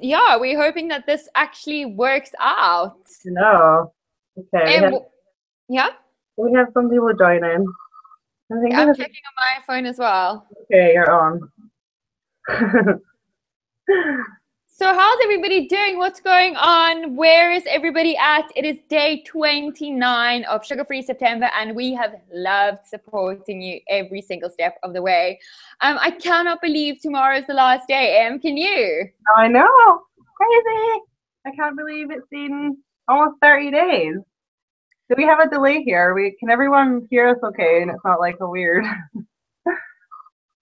yeah, we're hoping that this actually works out. No. Okay, And yeah, we have some people joining. I think we I'm have. checking on my phone as well. Okay, you're on. So how's everybody doing? What's going on? Where is everybody at? It is day 29 of Sugar Free September, and we have loved supporting you every single step of the way. I cannot believe tomorrow's the last day, Em. Can you? I know. Crazy. I can't believe it's been almost 30 days. Do we have a delay here? Can everyone hear us okay? And it's not like a weird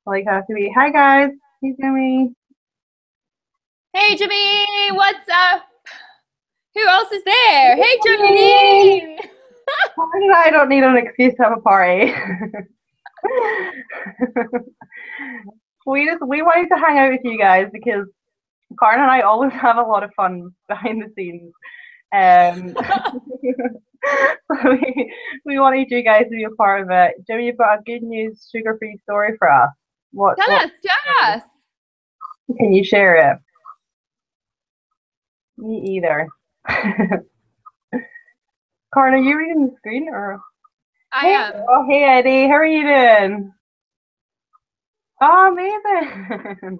like have to be. Hi guys. Hey Jimmy. Hey, Jimmy. What's up? Who else is there? Hey, Jolene. I don't need an excuse to have a party. we wanted to hang out with you guys because Karen and I always have a lot of fun behind the scenes. So we wanted you guys to be a part of it. Jimmy, you've got a good news sugar-free story for us. Tell us. Can you share it? Me either. Karen, are you reading the screen or? I am. Oh, hey Eddie, how are you doing? Oh, amazing.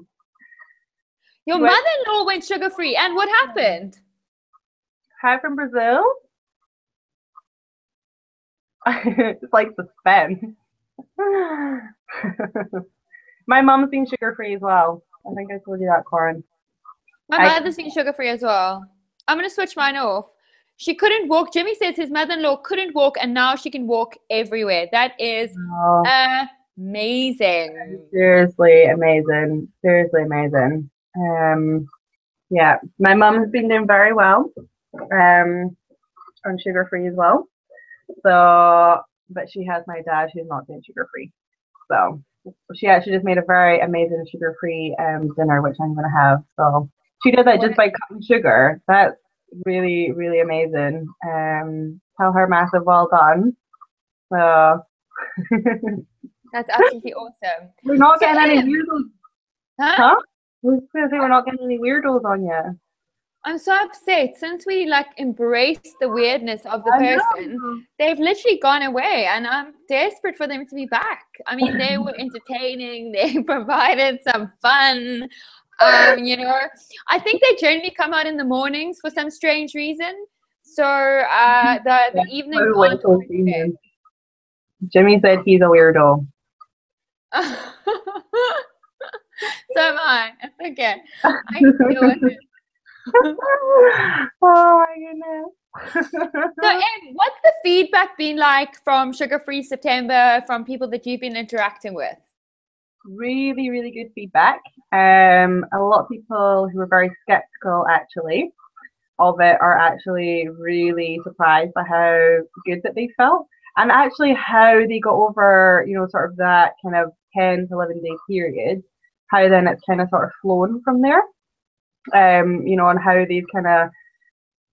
Your mother-in-law went sugar-free, and what happened? Hi from Brazil. It's like suspense. My mom's been sugar-free as well. I think I told you that, Corin. My mother's been sugar-free as well. I'm going to switch mine off. She couldn't walk. Jimmy says his mother-in-law couldn't walk, and now she can walk everywhere. That is amazing. Seriously amazing. Seriously amazing. Yeah, my mum has been doing very well on sugar-free as well. So, but she has my dad who's not doing sugar-free. So she actually just made a very amazing sugar-free dinner, which I'm going to have. So she did that just by cutting sugar. That's really, really amazing. Tell her massive well done. So that's absolutely awesome. We're not getting any weirdos. Huh? We're going to say we're not getting any weirdos on you. I'm so upset. Since we embraced the weirdness of the person, they've literally gone away, and I'm desperate for them to be back. I mean, they were entertaining. They provided some fun. I think they generally come out in the mornings for some strange reason. So the evenings aren't. Jimmy said he's a weirdo. So am I. It's okay. I can deal with it. Oh my goodness. So Em, what's the feedback been like from Sugar Free September, from people that you've been interacting with? Really, really good feedback. A lot of people who were very skeptical actually of it are actually really surprised by how good that they felt, and actually how they got over, sort of that kind of 10 to 11 day period, how then it's kind of sort of flown from there. And how they've kind of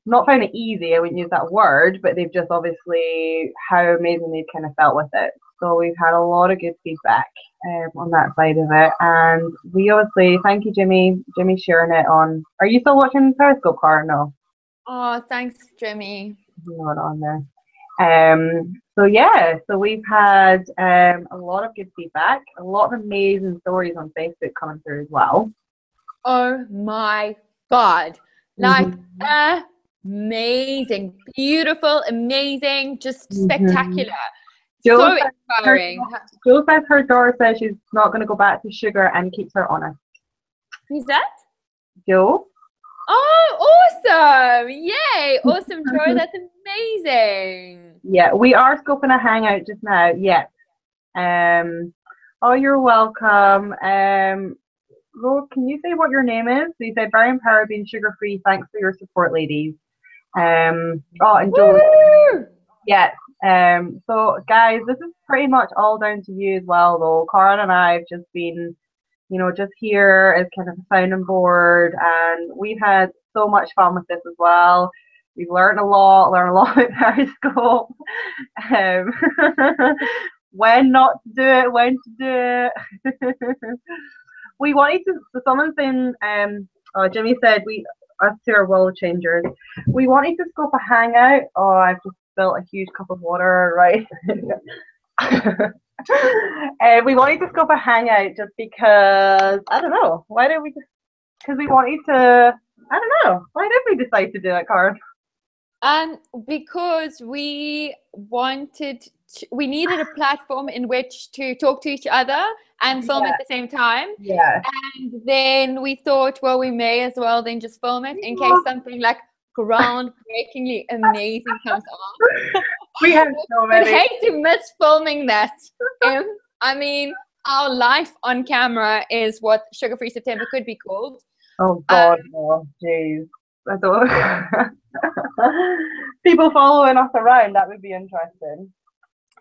not found it easy, I wouldn't use that word, but they've just obviously how amazing they've kind of felt with it. So we've had a lot of good feedback on that side of it, and we obviously thank you, Jimmy sharing it on. Are you still watching Periscope, Cara? No. Oh, thanks, Jimmy. Not on there. So we've had a lot of good feedback, a lot of amazing stories on Facebook coming through as well. Oh my God. Amazing, beautiful, amazing, just spectacular. So inspiring. Jill says her daughter says she's not going to go back to sugar and keeps her honest. Who's that? Jill. Oh, awesome. Yay. Awesome, Joy. That's amazing. Yeah, we are scoping a hangout just now. Yeah. Oh, you're welcome. Rose, can you say what your name is? So you said very empowered, being sugar free. Thanks for your support, ladies. And Joe. Yeah. So guys, this is pretty much all down to you as well, though. Karen and I have just been, just here as kind of a sounding board, and we've had so much fun with this as well. We've learned a lot about Periscope. When not to do it, when to do it. We wanted to, so someone's been Oh, Jimmy said us two are world changers. We wanted to scope a hangout. Oh, I've just spilled a huge cup of water, right? And we wanted to scope a hangout just because, I don't know, why did we just, because we wanted to, I don't know, why did we decide to do it, Karen? Because we needed a platform in which to talk to each other and film at the same time. Yeah. And then we thought, well, we may as well then just film it in case something like groundbreakingly amazing comes on. We have so I'd many. hate to miss filming that. I mean, our life on camera is what Sugar Free September could be called. Oh God, oh jeez. I don't. People following us around, that would be interesting.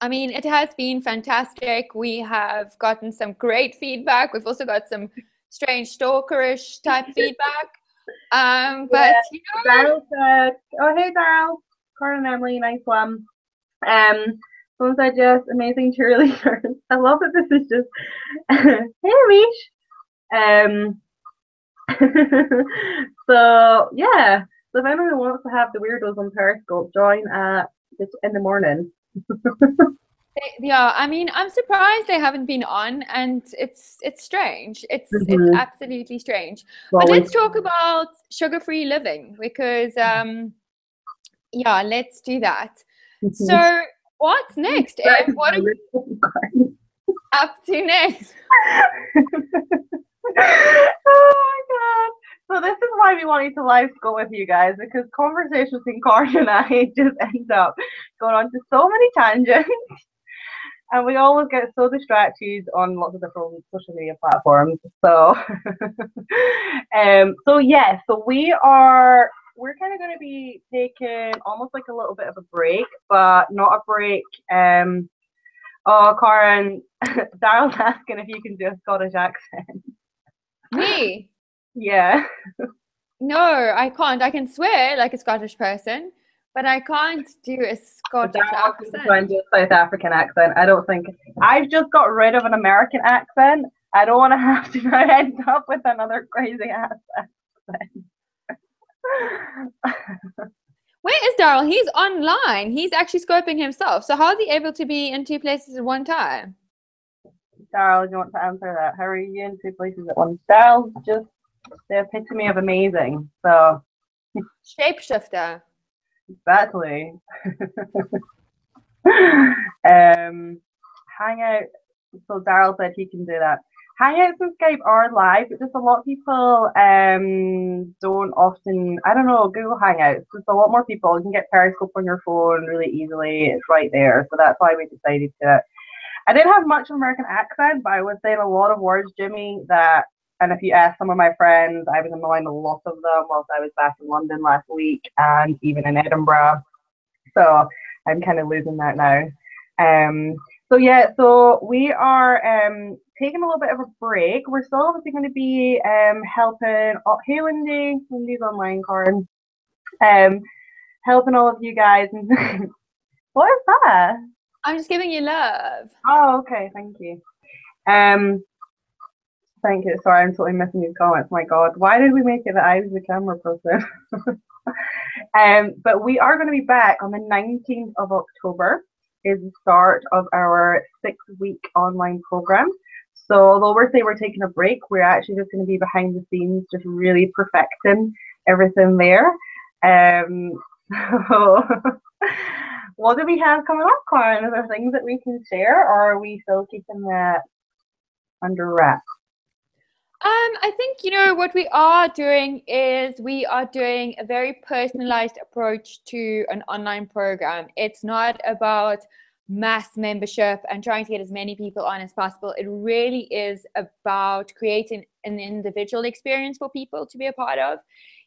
I mean, it has been fantastic. We have gotten some great feedback. We've also got some strange stalkerish type feedback. But you know, Daryl said, "Oh hey Daryl, Corin and Emily, nice one." Someone said, "Yes, amazing cheerleaders." I love that this is just hey Leash. So yeah, so if anyone wants to have the weirdos on Periscope, join in the morning. yeah, I mean, I'm surprised they haven't been on, and it's strange. It's absolutely strange. Well, but let's talk about sugar-free living because yeah, let's do that. So what's next, Em? What are we up to next? Oh my God. So this is why we wanted to live scope with you guys, because conversations between Corin and I just end up going on to so many tangents. And we always get so distracted on lots of different social media platforms. So so we're kind of going to be taking almost like a little bit of a break, but not a break. Oh, Corin, Daryl's asking if you can do a Scottish accent. Me? Yeah. No, I can't. I can swear like a Scottish person, but I can't do a Scottish accent. Try and do a South African accent. I don't think I've just got rid of an American accent. I don't want to have to end up with another crazy accent. Where is Daryl? He's online. He's actually scoping himself. So how is he able to be in two places at one time? Daryl, do you want to answer that? How are you in two places at once? Daryl's just the epitome of amazing. So shapeshifter. Exactly. Hangout. So Daryl said he can do that. Hangouts and Skype are live, but just a lot of people don't often. I don't know. Google Hangouts. There's a lot more people. You can get Periscope on your phone really easily. It's right there. So that's why we decided to. I didn't have much of an American accent, but I was saying a lot of words, Jimmy, that, and if you ask some of my friends, I was annoying a lot of them whilst I was back in London last week and even in Edinburgh. So I'm kind of losing that now. So we are taking a little bit of a break. We're still obviously going to be helping, hey Lindy's online, Corin, helping all of you guys. What is that? I'm just giving you love. Oh, okay, thank you. Thank you. Sorry, I'm totally missing these comments. My God, why did we make it that I was the camera person? But we are going to be back on the 19th of October. Is the start of our 6-week online program. So although we're saying we're taking a break, we're actually just going to be behind the scenes, just really perfecting everything there. So what do we have coming up, Corin? Are there things that we can share, or are we still keeping that under wraps? I think, you know, what we are doing is we are doing a very personalized approach to an online program. It's not about mass membership and trying to get as many people on as possible. It really is about creating an individual experience for people to be a part of,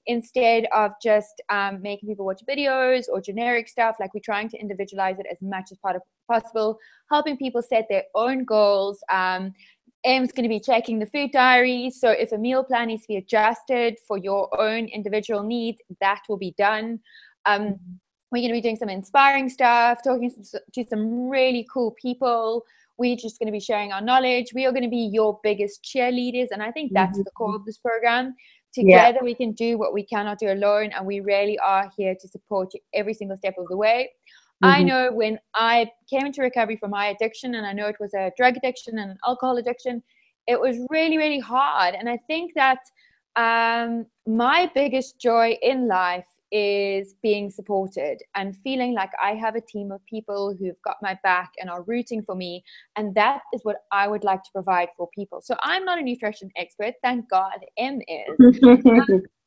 instead of just making people watch videos or generic stuff. Like, we're trying to individualize it as much as possible, helping people set their own goals. Em's going to be checking the food diary. So if a meal plan needs to be adjusted for your own individual needs, that will be done. We're going to be doing some inspiring stuff, talking to some really cool people. We're just going to be sharing our knowledge. We are going to be your biggest cheerleaders. And I think that's the core of this program. Together we can do what we cannot do alone, and we really are here to support you every single step of the way. I know when I came into recovery from my addiction, and I know it was a drug addiction and an alcohol addiction, it was really, really hard. And I think that my biggest joy in life is being supported and feeling like I have a team of people who've got my back and are rooting for me. And that is what I would like to provide for people. So I'm not a nutrition expert. Thank God M is.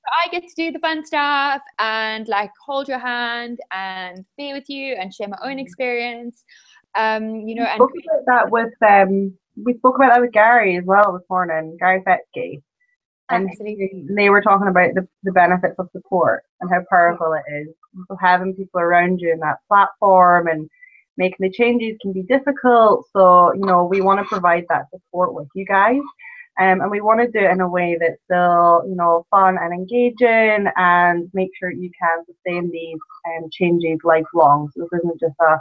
I get to do the fun stuff and like hold your hand and be with you and share my own experience. You know, and we spoke about that with Gary as well this morning, Gary Fetsky. And they were talking about the benefits of support and how powerful it is. So having people around you in that platform and making the changes can be difficult. So, you know, we want to provide that support with you guys. And we want to do it in a way that's still, you know, fun and engaging, and make sure you can sustain these changes lifelong. So this isn't just a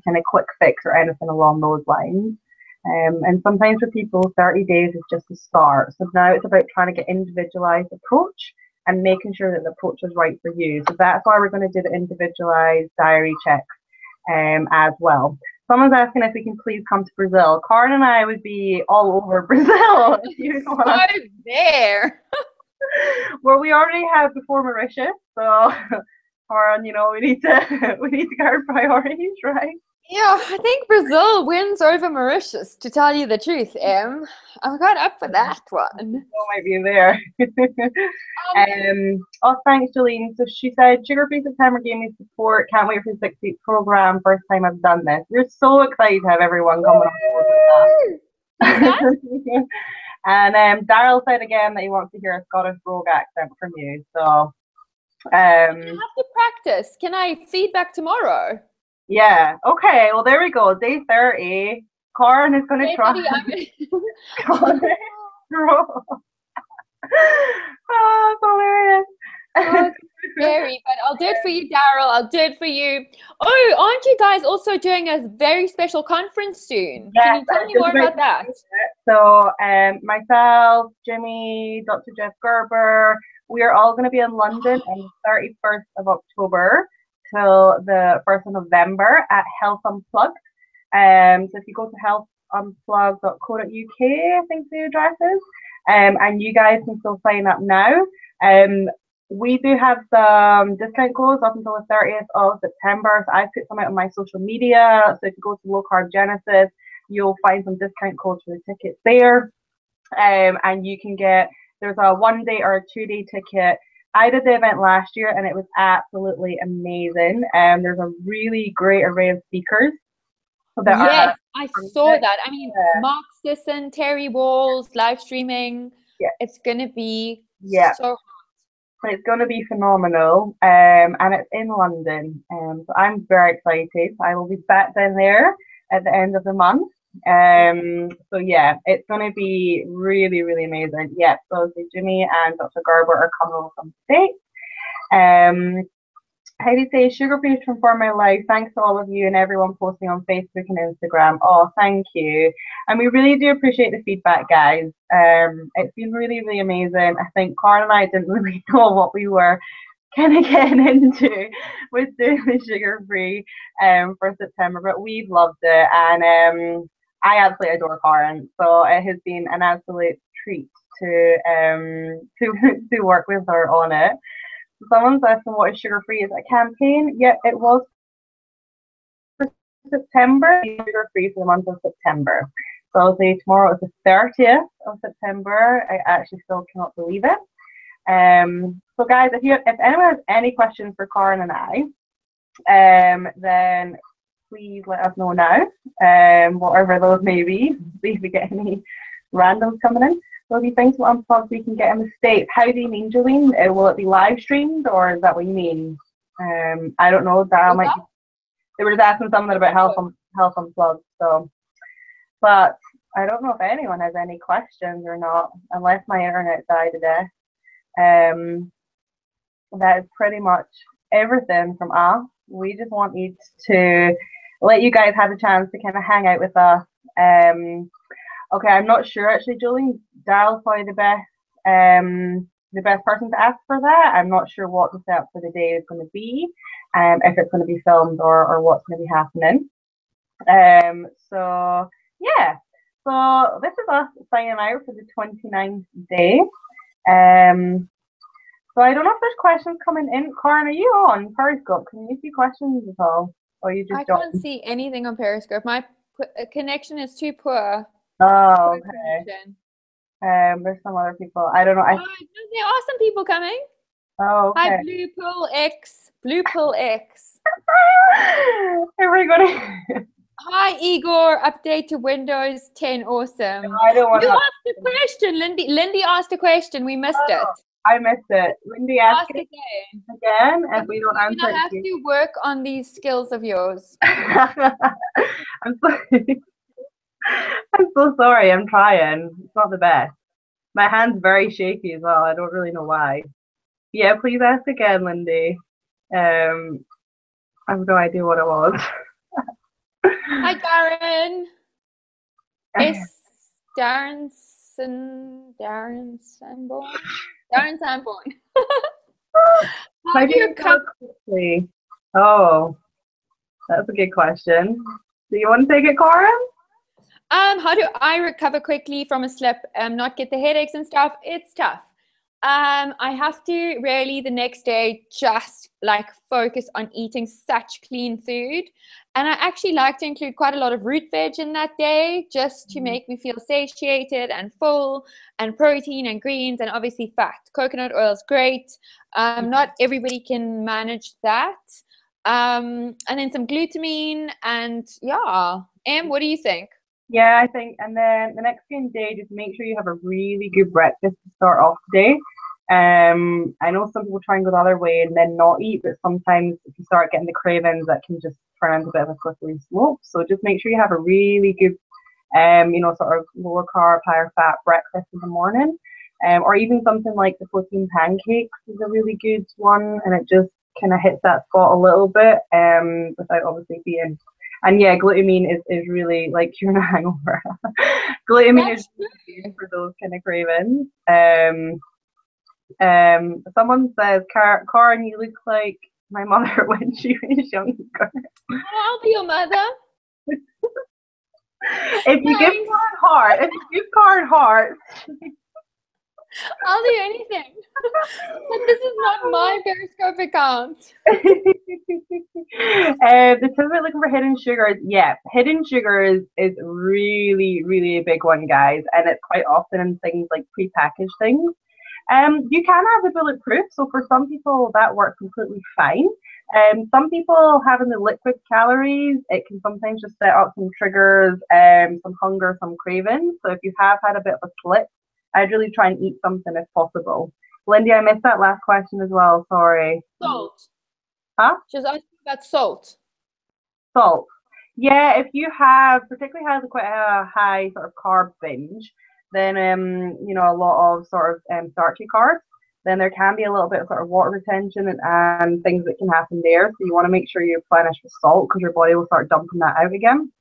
kind of quick fix or anything along those lines. And sometimes for people, 30 days is just a start. So now it's about trying to get individualized approach and making sure that the approach is right for you. So that's why we're going to do the individualized diary checks as well. Someone's asking if we can please come to Brazil. Karen and I would be all over Brazil. If you want there. Well, we already have before Mauritius, so Karen, you know, we need to get our priorities right. Yeah, I think Brazil wins over Mauritius, to tell you the truth, Em. I'm quite up for that one. I might be there. Oh, thanks, Jolene. So she said, Sugar Free September gave me support. Can't wait for the 6-week program. First time I've done this. We're so excited to have everyone coming on board with that. And Daryl said again that he wants to hear a Scottish brogue accent from you. So I have to practice. Can I feedback tomorrow? Yeah. Okay. Well, there we go. Day 30. Karen is going to try. Oh, that's hilarious. Oh, it's scary, but I'll do it for you, Daryl. I'll do it for you. Oh, aren't you guys also doing a very special conference soon? Yes, can you tell me more about that? So, myself, Jimmy, Dr. Jeff Gerber, we are all going to be in London on the 31st of October till the 1st of November at Health Unplugged. So if you go to healthunplugged.co.uk, I think the address is, and you guys can still sign up now. We do have some discount codes up until the 30th of September. So I put some out on my social media. So if you go to Low Carb Genesis, you'll find some discount codes for the tickets there. And you can get, there's a 1-day or a 2-day ticket. I did the event last year and it was absolutely amazing. There's a really great array of speakers. Yes, I saw that. I mean, Mark Sisson, Terry Walls, live streaming. Yeah. It's going to be so hot. It's going to be phenomenal. And it's in London. So I'm very excited. I will be back down there at the end of the month. So yeah, it's going to be really, really amazing. Yeah, so Jimmy and Dr. Gerber are coming over from the States. Heidi says, Sugar Free transformed my life. Thanks to all of you and everyone posting on Facebook and Instagram. Oh, thank you. And we really do appreciate the feedback, guys. It's been really, really amazing. I think Karen and I didn't really know what we were kind of getting into with doing the Sugar Free for September, but we've loved it. And I absolutely adore Karen. So it has been an absolute treat to work with her on it. Someone's asking what is Sugar Free? Is it a campaign? Yeah, it was for September. Sugar Free for the month of September. So I'll say tomorrow is the 30th of September. I actually still cannot believe it. So guys, if anyone has any questions for Karen and I, then please let us know now. Whatever those may be. See if we get any randoms coming in. Will be things what unplugged we can get in the States. How do you mean, Jolene? Will it be live streamed, or is that what you mean? I don't know. Daryl might be, they were just asking something about health unplugged. So, but I don't know if anyone has any questions or not, unless my internet died to death. That is pretty much everything from us. We just wanted to let you guys have a chance to kind of hang out with us. Okay, I'm not sure actually, Jolene. Daryl's probably the best the best person to ask for that. I'm not sure what the setup for the day is going to be, if it's going to be filmed or what's going to be happening. So yeah, so this is us signing out for the 29th day. So I don't know if there's questions coming in. Karen, are you on Periscope? Can you see questions at all? Or you just I can't see anything on Periscope. My connection is too poor. Oh, okay. There's some other people. I don't know. There are some people coming. Oh, okay. Hi, Blue Pill X. Blue Pill X. Everybody. Hi, Igor. Update to Windows 10. Awesome. No, I don't want you asked a question, Lindy. Lindy asked a question. We missed it. I missed it. Lindy, ask it again. If we don't answer it, I have to work on these skills of yours. I'm sorry. I'm so sorry. I'm trying. It's not the best. My hand's very shaky as well. I don't really know why. Yeah, please ask again, Lindy. I have no idea what it was. Hi, Darren. It's Darren Sanborn. Darren Sanborn. How do you come quickly? Oh, that's a good question. Do you want to take it, Corin? How do I recover quickly from a slip and not get the headaches and stuff? It's tough. I have to really the next day just like focus on eating such clean food. And I actually like to include quite a lot of root veg in that day just to make me feel satiated and full, and protein and greens and obviously fat. Coconut oil is great. Not everybody can manage that. And then some glutamine and yeah. Em, what do you think? Yeah, I think, and then the next day, just make sure you have a really good breakfast to start off the day. I know some people try and go the other way and then not eat, but sometimes if you start getting the cravings, that can just turn into a bit of a slippery slope. So just make sure you have a really good, sort of lower carb, higher fat breakfast in the morning. Or even something like the protein pancakes is a really good one, and it just kind of hits that spot a little bit, without obviously being. And yeah, glutamine is really like you're in a hangover. Glutamine is really for those kind of cravings. Someone says, Karen, you look like my mother when she was younger. I'll be your mother. If you give Karen hearts. I'll do anything. But this is not my Periscope account. The tip about looking for hidden sugars. Yeah, hidden sugars is really, really a big one, guys. And it's quite often in things like prepackaged things. You can have the bulletproof. So for some people, that works completely fine. Some people having the liquid calories, it can sometimes just set up some triggers, some hunger, some cravings. So if you have had a bit of a slip, I'd really try and eat something if possible. Lindy, I missed that last question as well. Sorry. Salt. Huh? She was asking about salt. Salt. Yeah, if you have particularly had quite a high sort of carb binge, then a lot of sort of starchy carbs, then there can be a little bit of sort of water retention and things that can happen there. So you want to make sure you replenish with salt because your body will start dumping that out again.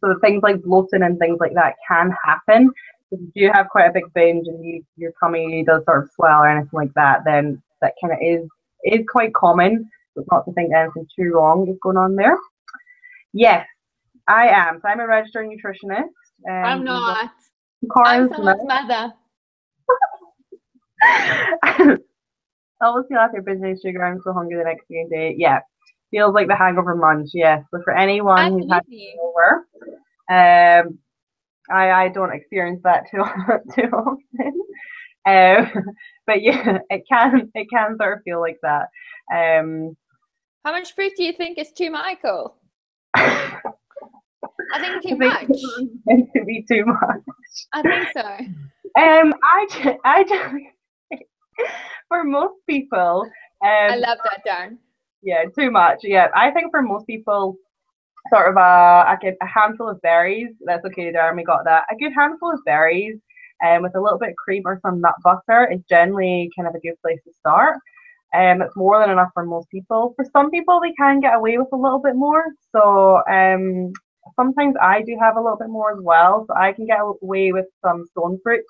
So things like bloating and things like that can happen. If you have quite a big binge and your tummy does sort of swell or anything like that, then that kind of is quite common. So it's not to think anything too wrong is going on there. Yes, I am. So I'm a registered nutritionist. I'm not. I'm someone's mother. Obviously, after business sugar, I'm so hungry the next day. Yeah, feels like the hangover munch. Yes, but for anyone who's had hangover, I don't experience that too often. But yeah, it can sort of feel like that. How much fruit do you think is too, Michael? I think too much. It's meant to be too much. I think so. I just for most people. I love that, Darren. Yeah, too much. Yeah, I think for most people, sort of a handful of berries. That's okay, Darren. We got that. A good handful of berries, with a little bit of cream or some nut butter is generally kind of a good place to start. It's more than enough for most people. For some people, they can get away with a little bit more. So sometimes I do have a little bit more as well. So I can get away with some stone fruit.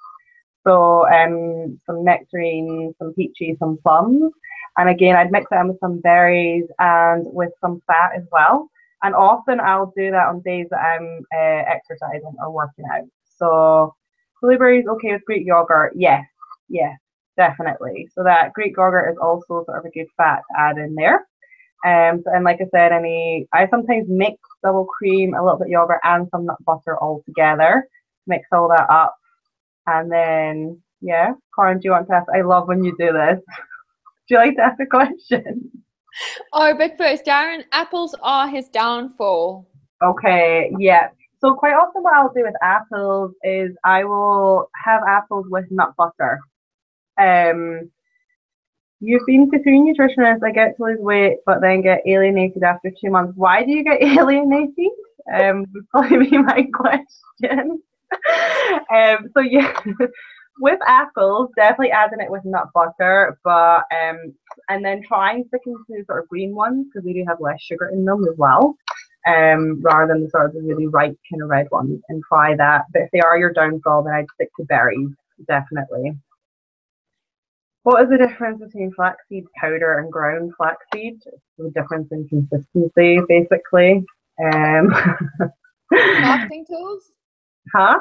So some nectarines, some peaches, some plums. And again, I'd mix that in with some berries and with some fat as well. And often I'll do that on days that I'm exercising or working out. So blueberries, okay with Greek yogurt? Yes, yes, definitely. So that Greek yogurt is also sort of a good fat to add in there. And like I said, I sometimes mix double cream, a little bit of yogurt, and some nut butter all together. Mix all that up, and then yeah, Corin, do you want to ask? I love when you do this. Do you like to ask a question? Oh, but first, Darren, apples are his downfall. Okay, yeah. So quite often what I'll do with apples is I will have apples with nut butter. You've been to 3 nutritionists. I get to lose weight, but then get alienated after 2 months. Why do you get alienated? Would probably be my question. So yeah, with apples, definitely adding it with nut butter, but and then trying sticking to sort of green ones because they do have less sugar in them as well. Rather than the sort of the really ripe kind of red ones, and try that. But if they are your downfall, then I'd stick to berries, definitely. What is the difference between flaxseed powder and ground flaxseed? It's the difference in consistency, basically. Marketing tools? Huh?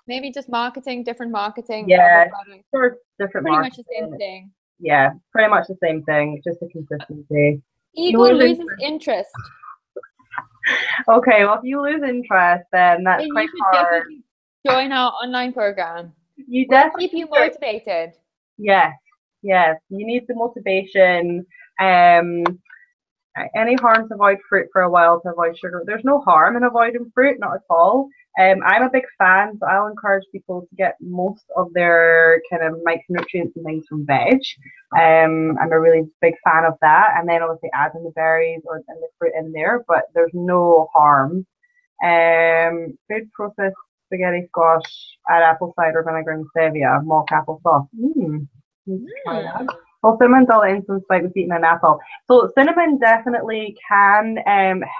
Maybe just different marketing. Yeah, sort of different pretty marketing. much the same thing. Yeah, pretty much the same thing, just the consistency. Igor loses interest. Okay, well, if you lose interest, then that's quite hard. Definitely join our online program. You definitely keep you motivated. Yes, yes. You need the motivation. Any harm to avoid fruit for a while to avoid sugar. There's no harm in avoiding fruit, not at all. I'm a big fan, so I'll encourage people to get most of their kind of micronutrients and things from veg. I'm a really big fan of that, and then obviously adding the berries and the fruit in there, but there's no harm. Food processed spaghetti squash, add apple cider vinegar and stevia, mock apple sauce. Well, cinnamon's all in some spike with eating an apple. So cinnamon definitely can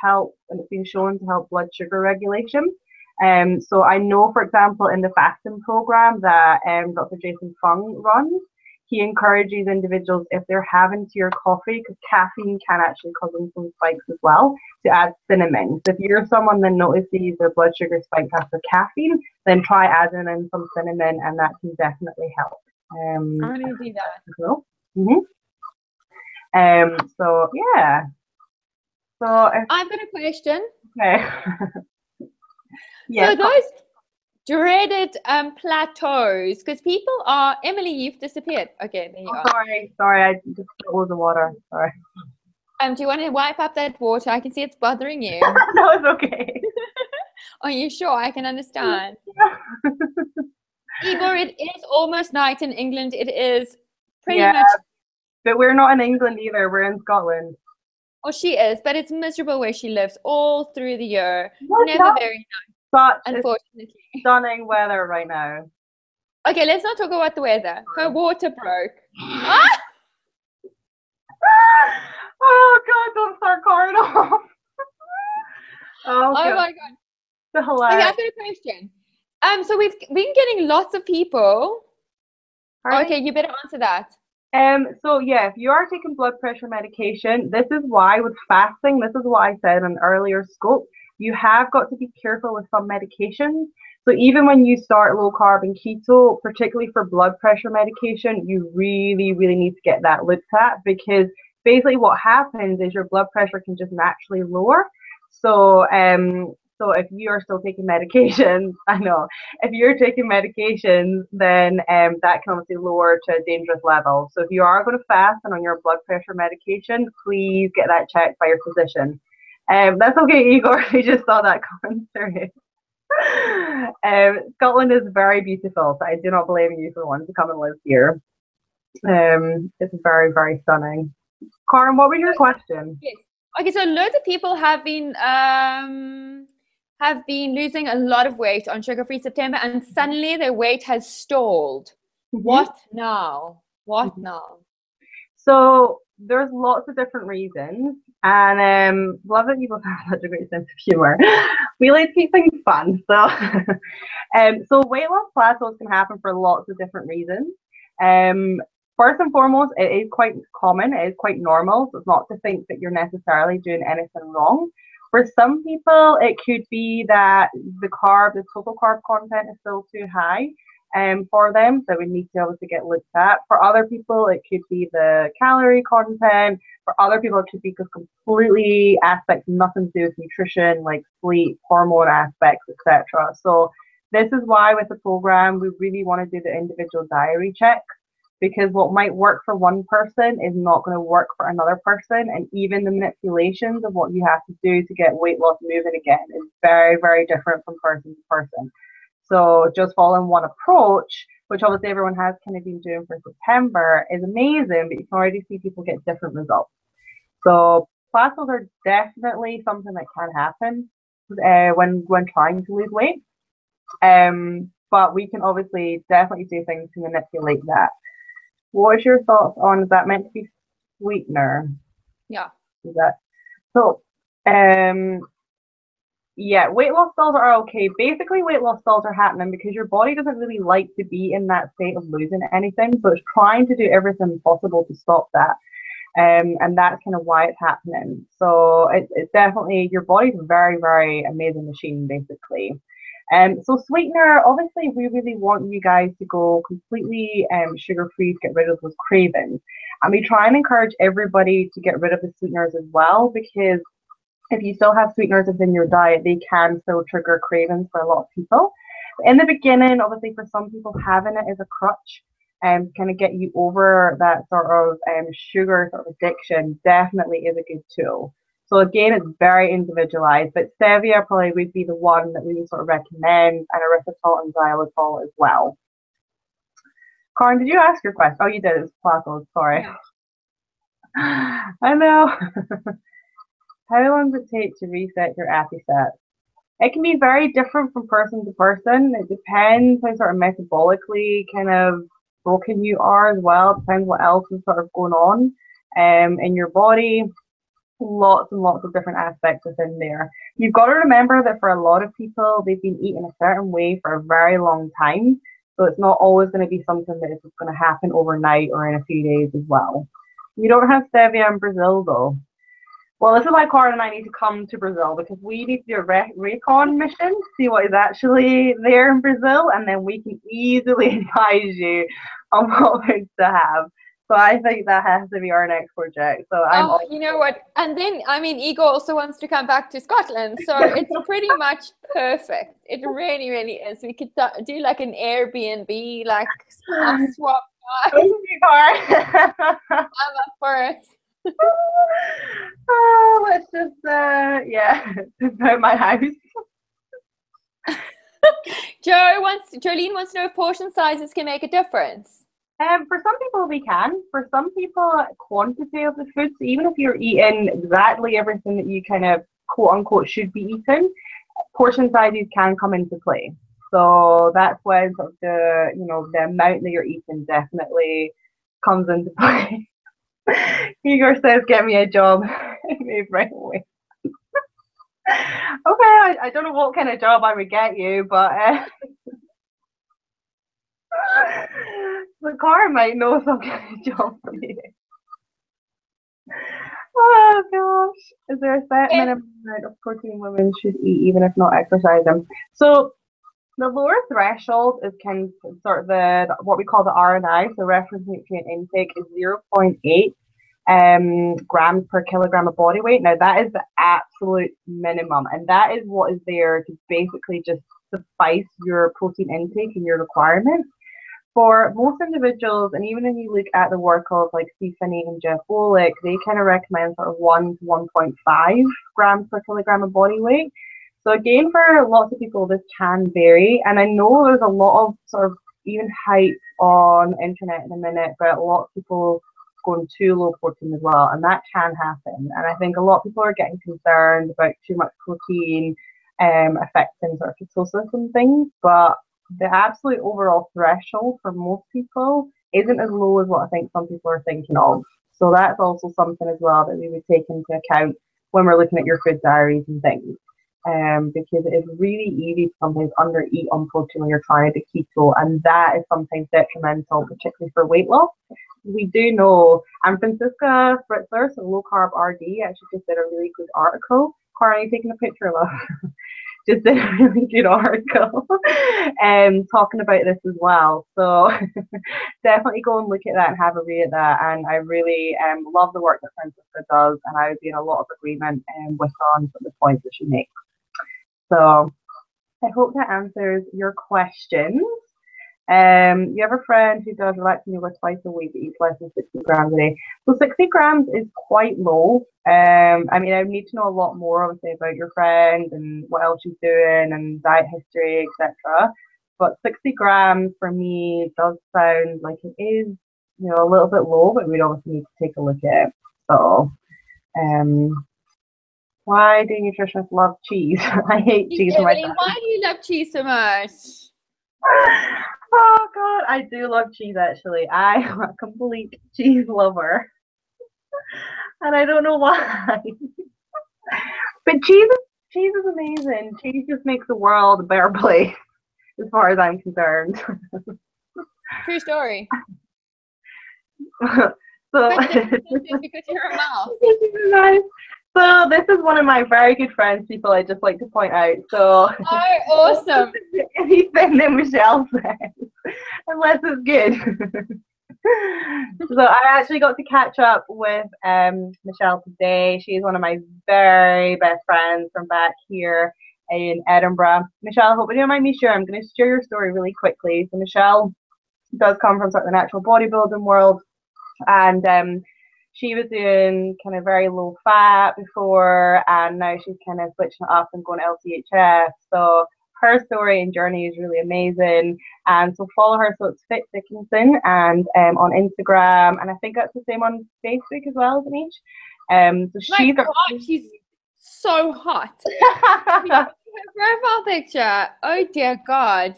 help, and it's been shown to help blood sugar regulation. So I know, for example, in the fasting program that Dr. Jason Fung runs, he encourages individuals, if they're having to your coffee, because caffeine can actually cause them some spikes as well, to add cinnamon. So if you're someone that notices their blood sugar spikes after caffeine, then try adding in some cinnamon, and that can definitely help. I'm going to do that. Cool. So yeah. So I've got a question. Okay. Yeah. So those dreaded plateaus, because people are Emily, you've disappeared. Okay, there you are. Sorry, I just spilled the water. Sorry. Do you want to wipe up that water? I can see it's bothering you. No, it's okay. Are you sure? I can understand. Igor, it is almost night in England. It is pretty much. But we're not in England either. We're in Scotland. Oh, she is, but it's miserable where she lives all through the year. Never very nice. Unfortunately. Stunning weather right now. Okay, let's not talk about the weather. Her water broke. Ah! Oh God! Don't start crying off. Oh my God. So hilarious. Okay, I've got a question. So we've been getting lots of people. Okay, you better answer that. So yeah, if you are taking blood pressure medication, this is why with fasting, this is what I said in an earlier scope, you have got to be careful with some medications. So even when you start low carb and keto, particularly for blood pressure medication, you really, really need to get that looked at, because basically what happens is your blood pressure can just naturally lower. So so if you are still taking medications, if you're taking medications, then that can obviously lower to a dangerous level. So if you are going to fast and on your blood pressure medication, please get that checked by your physician. That's okay, Igor. We just saw that coming through. Scotland is very beautiful, so I do not blame you for wanting to come and live here. It's very, very stunning. Corin, what was your question? Yes. Okay, so loads of people have been losing a lot of weight on sugar-free September, and suddenly their weight has stalled. What now? So there's lots of different reasons, and love that people have such a great sense of humor. We like to keep things fun, so so weight loss plateaus can happen for lots of different reasons. Um, First and foremost, it is quite common. It is quite normal. So it's not to think that you're necessarily doing anything wrong. For some people, it could be that the total carb content is still too high for them, so we need to obviously get looked at. For other people, it could be the calorie content. For other people, it could be because completely aspects nothing to do with nutrition, like sleep, hormone aspects, etc. So this is why with the program, we really want to do the individual diary check, because what might work for one person is not going to work for another person, and even the manipulations of what you have to do to get weight loss moving again is very, very different from person to person. So just following one approach, which obviously everyone has kind of been doing for September, is amazing, but you can already see people get different results. So plateaus are definitely something that can happen when trying to lose weight. But we can obviously definitely do things to manipulate that. What's your thoughts on, is that meant to be sweetener? Yeah. Is that so? Yeah, weight loss stalls are okay. Basically, weight loss stalls are happening because your body doesn't really like to be in that state of losing anything, so it's trying to do everything possible to stop that. And that's kind of why it's happening. So it's definitely, your body's a very, very amazing machine, basically. So sweetener, obviously, we really want you guys to go completely sugar-free to get rid of those cravings. And we try and encourage everybody to get rid of the sweeteners as well, because if you still have sweeteners within your diet, they can still trigger cravings for a lot of people. In the beginning, obviously, for some people, having it as a crutch kind of get you over that sort of sugar sort of addiction definitely is a good tool. So again, it's very individualized, but stevia probably would be the one that we would sort of recommend, and erythritol and xylitol as well. Karen, did you ask your question? Oh, you did. It's plateaus. Sorry. Yeah. I know. How long does it take to reset your appy stats? It can be very different from person to person. It depends how sort of metabolically kind of broken you are as well. It depends what else is sort of going on in your body. Lots and lots of different aspects within there. You've got to remember that for a lot of people, they've been eating a certain way for a very long time. So it's not always going to be something that is just going to happen overnight or in a few days as well. You don't have stevia in Brazil though. Well, this is why Cara and I need to come to Brazil, because we need to do a recon mission to see what is actually there in Brazil, and then we can easily advise you on what foods to have. So I think that has to be our next project. So Oh, you know what? And then, I mean, Igor also wants to come back to Scotland, so it's pretty much perfect. It really, really is. We could do like an Airbnb, like swap. Thank you, Cara. I'm up for it. Oh, let's just yeah, about my house. Jolene wants to know if portion sizes can make a difference. For some people we can. For some people, quantity of the food. So even if you're eating exactly everything that you kind of quote unquote should be eating, portion sizes can come into play. So that's when sort of the amount that you're eating definitely comes into play. Igor says, "Get me a job." Move right away. Okay, I don't know what kind of job I would get you, but the car might know some kind of job for you. Oh gosh, is there a set minimum amount of protein women should eat even if not exercising? So the lower threshold is kind of sort of the what we call the RNI, so reference nutrient intake, is 0.8 grams per kilogram of body weight. Now that is the absolute minimum, and that is what is there to basically just suffice your protein intake and your requirements. For most individuals, and even if you look at the work of like Steve Finney and Jeff Wolick, they kind of recommend sort of 1 to 1.5 grams per kilogram of body weight. So again, for lots of people, this can vary, and I know there's a lot of sort of even hype on the internet in a minute, but a lot of people going too low protein as well, and that can happen. And I think a lot of people are getting concerned about too much protein affecting sort of ketosis and things, but the absolute overall threshold for most people isn't as low as what I think some people are thinking of. So that's also something as well that we would take into account when we're looking at your food diaries and things. Because it is really easy to sometimes undereat on protein when you're trying to keto, and that is sometimes detrimental, particularly for weight loss. We do know, and Francisca Fritzler, so Low Carb RD, actually just did a really good article. Cara, are you taking a picture of us? Just did a really good article talking about this as well. So definitely go and look at that and have a read at that. And I really love the work that Francisca does, and I would be in a lot of agreement with her on the points that she makes. So I hope that answers your questions. You have a friend who does relaxing yoga twice a week that eats less than 60 grams a day. So 60 grams is quite low. I mean, I need to know a lot more, obviously, about your friend and what else she's doing and diet history, etc. But 60 grams for me does sound like it is, you know, a little bit low, but we'd obviously need to take a look at it. So, why do nutritionists love cheese? I hate cheese myself. Why do you love cheese so much? Oh God, I do love cheese actually. I am a complete cheese lover. And I don't know why. But cheese is amazing. Cheese just makes the world a better place, as far as I'm concerned. True story. So because you're a mouse. Nice. So this is one of my very good friends, people I just like to point out. So oh, awesome. Anything that Michelle says, unless it's good. So I actually got to catch up with Michelle today. She's one of my very best friends from back here in Edinburgh. Michelle, I hope you don't mind me sharing. I'm going to share your story really quickly. So Michelle does come from sort of the natural bodybuilding world, and she was doing kind of very low fat before, and now she's kind of switching it up and going LCHF. So her story and journey is really amazing. And so follow her. So it's Fit Dickinson, and on Instagram, and I think that's the same on Facebook as well, isn't it? So she's so hot. Her profile picture. Oh dear God.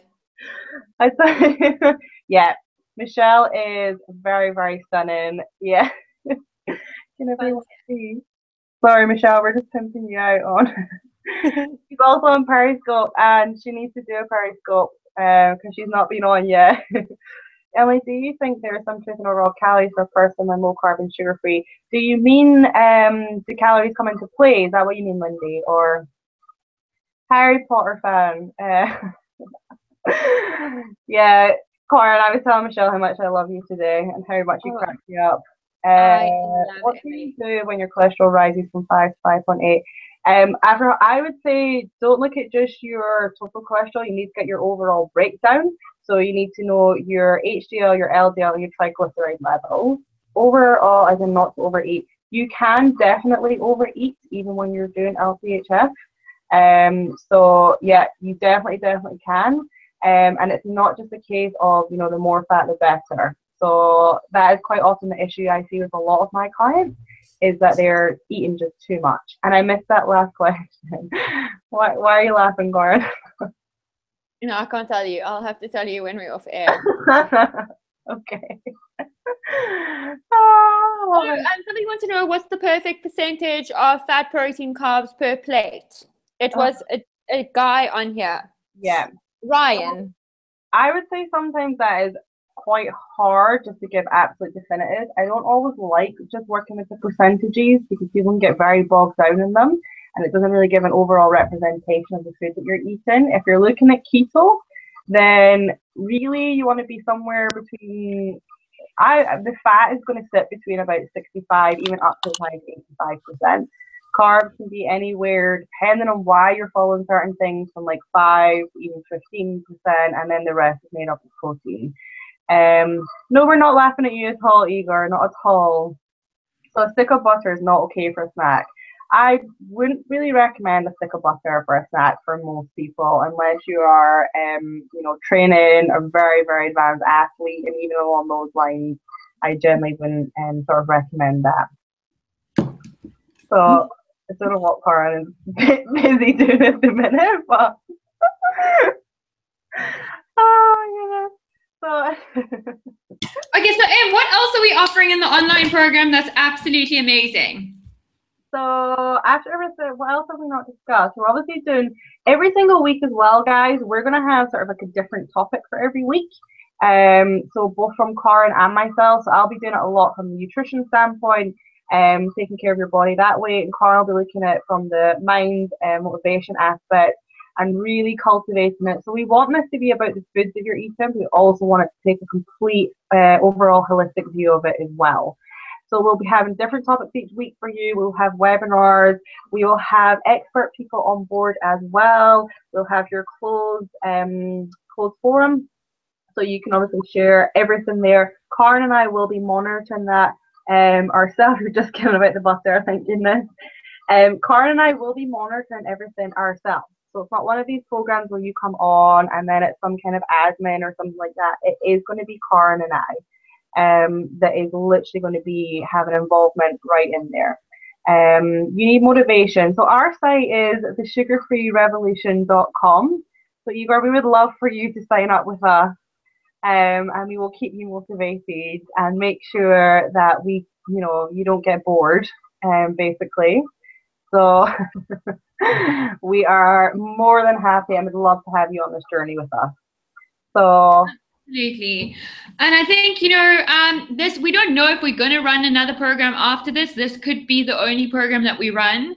I thought, yeah, Michelle is very, very stunning. Yeah. Can everyone see? Sorry, Michelle, we're just pimping you out on. She's also on Periscope, and she needs to do a Periscope because she's not been on yet. Emily, do you think there is some truth in overall calories for a person on low carb and sugar free? Do you mean the calories come into play? Is that what you mean, Lindy? Or Harry Potter fan? Yeah, Corin, I was telling Michelle how much I love you today and how much you cracked me up. What do you do when your cholesterol rises from 5 to 5.8? I would say don't look at just your total cholesterol. You need to get your overall breakdown. So you need to know your HDL, your LDL, and your triglyceride levels. Overall, as in not to overeat. You can definitely overeat even when you're doing LCHF. So yeah, you definitely can. And it's not just a case of, you know, the more fat, the better. So that is quite often the issue I see with a lot of my clients, is that they're eating just too much. And I missed that last question. Why are you laughing, Goran? No, I can't tell you. I'll have to tell you when we're off air. Okay. And somebody wants to know, what's the perfect percentage of fat, protein, carbs per plate? It was a guy on here. Yeah. Ryan. I would say sometimes that is quite hard just to give absolute definitive. I don't always like just working with the percentages because people can get very bogged down in them, and it doesn't really give an overall representation of the food that you're eating. If you're looking at keto, then really you want to be somewhere between, the fat is going to sit between about 65, even up to like 85%. Carbs can be anywhere, depending on why you're following certain things, from like 5, even 15%, and then the rest is made up of protein. No, we're not laughing at you at all, Igor, not at all. So a stick of butter is not okay for a snack. I wouldn't really recommend a stick of butter for a snack for most people, unless you are, training a very, very advanced athlete, and even along those lines, I generally wouldn't sort of recommend that. So I don't know what Karen is busy doing at the minute, but So Okay, so Em, what else are we offering in the online program that's absolutely amazing? So after everything, what else have we not discussed? We're obviously doing every single week as well, guys. We're gonna have sort of like a different topic for every week. So both from Karen and myself. So I'll be doing it a lot from the nutrition standpoint, taking care of your body that way, and Karen will be looking at it from the mind and motivation aspect and really cultivating it. So we want this to be about the foods that you're eating, but we also want it to take a complete overall holistic view of it as well. So we'll be having different topics each week for you. We'll have webinars. We will have expert people on board as well. We'll have your closed forum, so you can obviously share everything there. Karen and I will be monitoring that ourselves. We're just giving about the bus there, thank goodness. Karen and I will be monitoring everything ourselves. So it's not one of these programs where you come on and then it's some kind of admin or something like that. It is going to be Karen and I. That is literally going to be having involvement right in there. You need motivation. So our site is thesugarfreerevolution.com. So Igor, we would love for you to sign up with us, and we will keep you motivated and make sure that you don't get bored, basically. So we are more than happy and would love to have you on this journey with us. So absolutely. And I think, this, we don't know if we're going to run another program after this. This could be the only program that we run.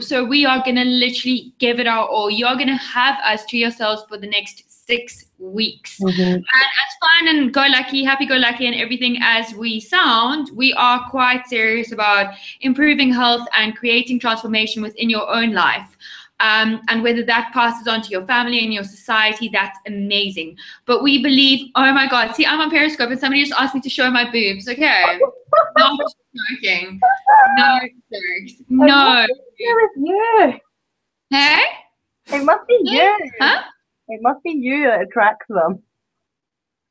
So we are going to literally give it our all. You're going to have us to yourselves for the next 6 weeks. And as fun and happy-go-lucky and everything as we sound, we are quite serious about improving health and creating transformation within your own life. And whether that passes on to your family and your society, that's amazing. But we believe, oh my God, see, I'm on Periscope and somebody just asked me to show my boobs. Okay. Not joking. No jokes. No. It's you. Hey? It must be you. Huh? It must be you that attracts them.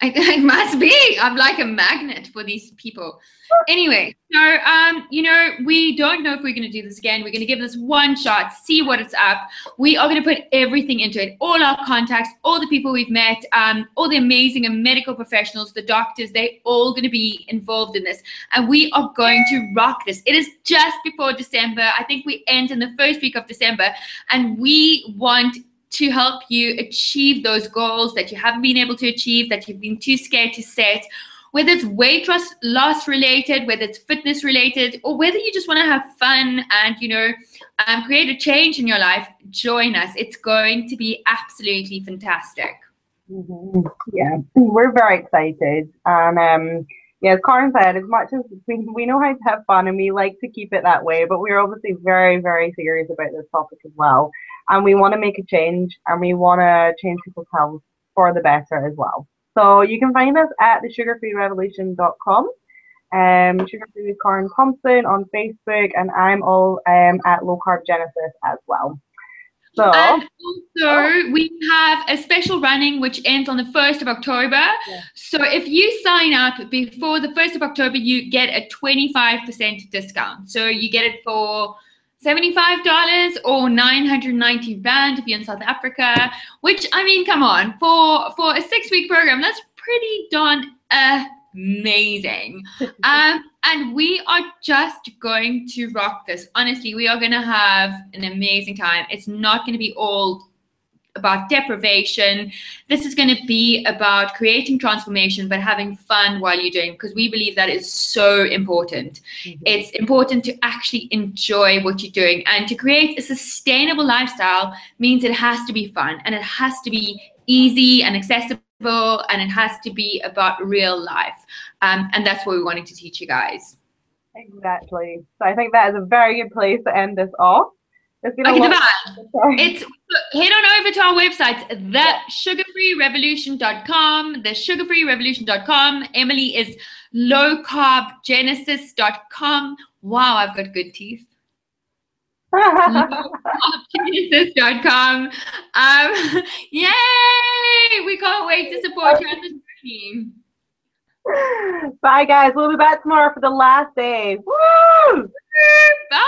It must be. I'm like a magnet for these people. Anyway, so, we don't know if we're going to do this again. We're going to give this one shot, see what it's up. We are going to put everything into it. All our contacts, all the people we've met, all the amazing and medical professionals, the doctors, they're all going to be involved in this. And we are going to rock this. It is just before December. I think we end in the first week of December. And we want to help you achieve those goals that you haven't been able to achieve, that you've been too scared to set, whether it's weight loss related, whether it's fitness related, or whether you just want to have fun and, create a change in your life. Join us. It's going to be absolutely fantastic. Yeah, we're very excited. And as Karen said, as much as we know how to have fun and we like to keep it that way, but we're obviously very, very serious about this topic as well. And we want to make a change, and we want to change people's health for the better as well. So you can find us at thesugarfreerevolution.com. Sugar Free with Karen Thomson on Facebook, and I'm all at Low Carb Genesis as well. So, and also we have a special running which ends on the 1st of October. Yeah. So if you sign up before the 1st of October, you get a 25% discount. So you get it for $75 or 990 Rand if you're in South Africa, which, I mean, come on, for a 6-week program, that's pretty darn amazing. And we are just going to rock this. Honestly, we are going to have an amazing time. It's not going to be all about deprivation. This is going to be about creating transformation, but having fun while you're doing it, because we believe that is so important. It's important to actually enjoy what you're doing, and to create a sustainable lifestyle means it has to be fun, and it has to be easy and accessible, and it has to be about real life. And that's what we wanted to teach you guys. Exactly. So I think that is a very good place to end this off. It's been head on over to our website, thesugarfreerevolution.com, thesugarfreerevolution.com. Emily is lowcarbgenesis.com. Wow, I've got good teeth. lowcarbgenesis.com. Yay! We can't wait to support you on this journey. Bye, guys. We'll be back tomorrow for the last day. Woo! Bye.